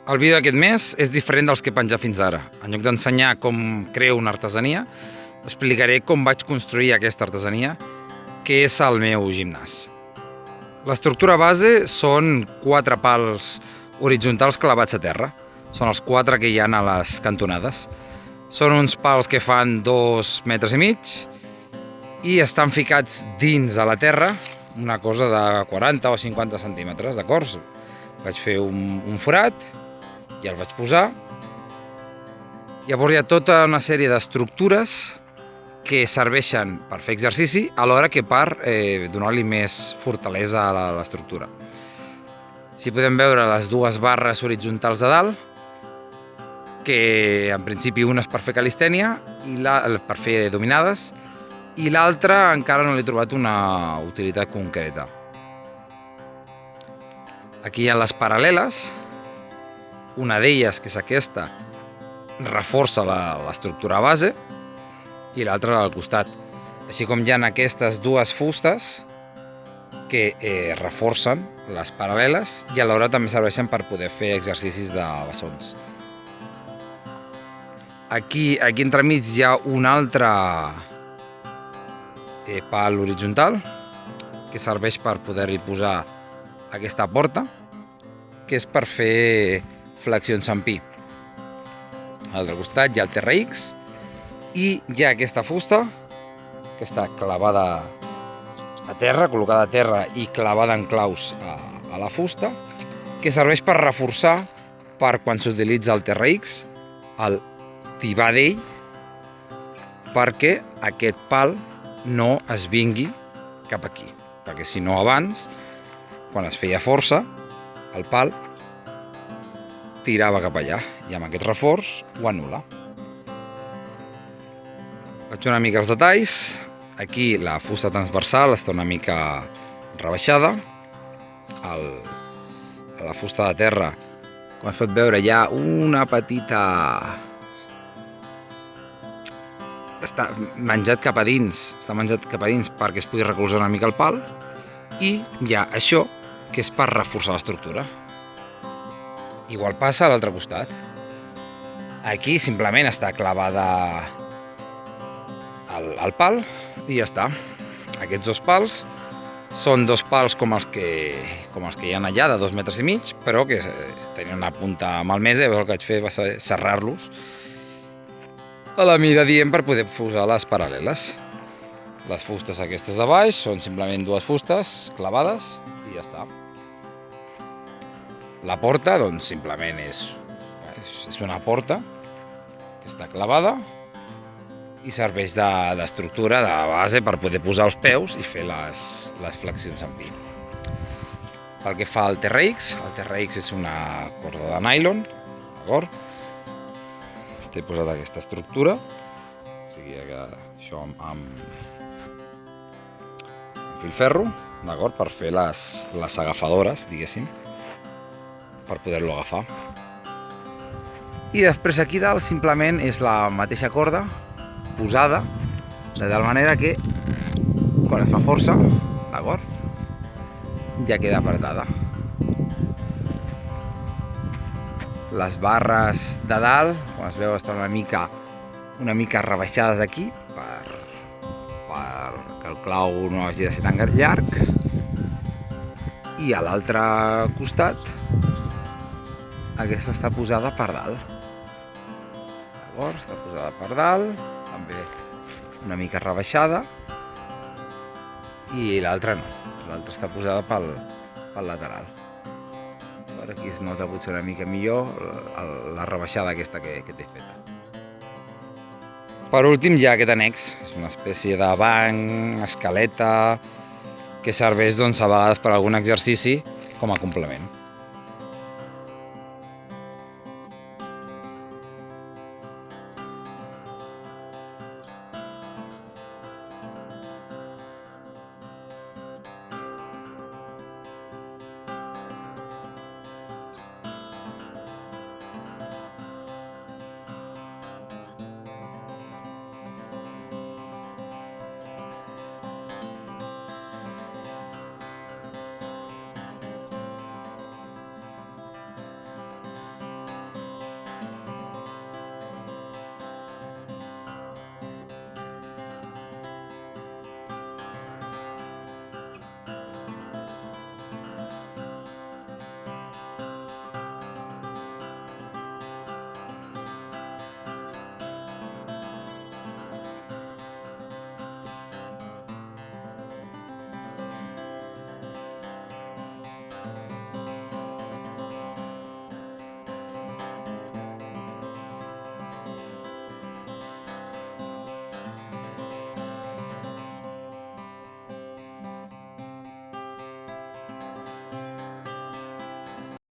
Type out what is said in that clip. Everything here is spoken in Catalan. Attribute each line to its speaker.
Speaker 1: El vídeo d'aquest mes és diferent dels que he penjat fins ara. En lloc d'ensenyar com creo una artesania, explicaré com vaig construir aquesta artesania, que és el meu gimnàs. L'estructura base són 4 pals horitzontals clavats a terra. Són els 4 que hi ha a les cantonades. Són uns pals que fan 2,5 metres i estan ficats dins de la terra, una cosa de 40 o 50 centímetres, d'acord? Vaig fer un forat i el vaig posar. Llavors hi ha tota una sèrie d'estructures que serveixen per fer exercici alhora que per donar-li més fortalesa a l'estructura. Així podem veure les 2 barres horitzontals de dalt, que en principi una és per fer calistènia, per fer dominades, i l'altra encara no li he trobat una utilitat concreta. Aquí hi ha les paral·leles. Una d'elles, que és aquesta, reforça l'estructura base i l'altra al costat. Així com hi ha aquestes 2 fustes que reforcen les paral·leles i alhora també serveixen per poder fer exercicis de bessons. Aquí entremig hi ha un altre pal horitzontal que serveix per poder-hi posar aquesta porta, que és per fer flexions en pi. A l'altre costat hi ha el TRX i hi ha aquesta fusta que està clavada a terra, col·locada a terra i clavada en claus a la fusta, que serveix per reforçar per quan s'utilitza el TRX, el tibar d'ell, perquè aquest pal no es vingui cap aquí, perquè si no abans, quan es feia força, el pal tirava cap allà i amb aquest reforç ho anul·la. Faig una mica els detalls. Aquí la fusta transversal està una mica rebaixada. A la fusta de terra, com es pot veure, hi ha una petita... Està menjat cap a dins perquè es pugui recolzar una mica el pal, i hi ha això que és per reforçar l'estructura. Igual passa a l'altre costat. Aquí simplement està clavada el pal i ja està. Aquests 2 pals són 2 pals com els que hi ha allà, de 2,5 metres, però que tenien una punta malmesa i el que vaig fer va ser serrar-los a la mida dient per poder posar les paral·leles. Les fustes aquestes de baix són simplement 2 fustes clavades i ja està. La porta, doncs, simplement és una porta que està clavada i serveix d'estructura, de base, per poder posar els peus i fer les flexions en pi. Pel que fa al TRX, el TRX és una corda de nylon, d'acord? T'he posat aquesta estructura, o sigui que això amb filferro, d'acord? Per fer les agafadores, diguéssim, per poder-lo agafar. I després aquí dalt simplement és la mateixa corda posada de tal manera que quan es fa força, d'acord, ja queda apretada. Les barres de dalt, com es veu, estan una mica rebaixades aquí perquè el clau no hagi de ser tan llarg, i a l'altre costat aquesta està posada per dalt. D'acord? Està posada per dalt, també una mica rebaixada, i l'altra no. L'altra està posada pel lateral. Per aquí es nota potser una mica millor la rebaixada aquesta que t'he feta. Per últim hi ha aquest annex. És una espècie de banc, escaleta, que serveix, doncs, a vegades per algun exercici com a complement.